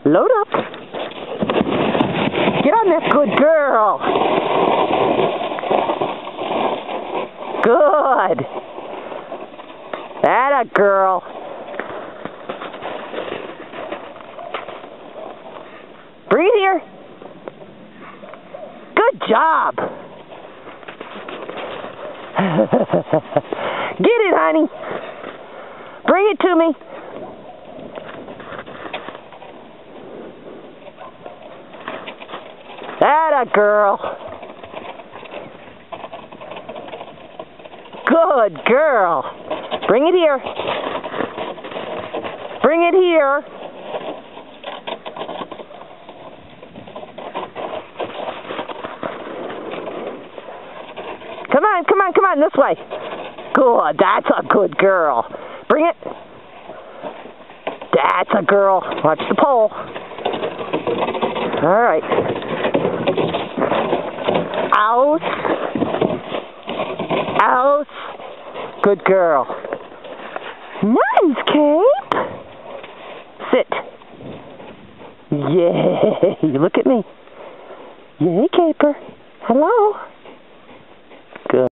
Load up. Get on this, good girl. Good. Atta girl. Bring it here. Good job. Get it, honey. Bring it to me. Atta girl. Good girl. Bring it here. Bring it here. Come on, come on, come on, this way. Good, that's a good girl. Bring it. That's a girl. Watch the pole. All right. Out. Out. Good girl. Nice, Cape. Sit. Yay. Look at me. Yay, Caper. Hello.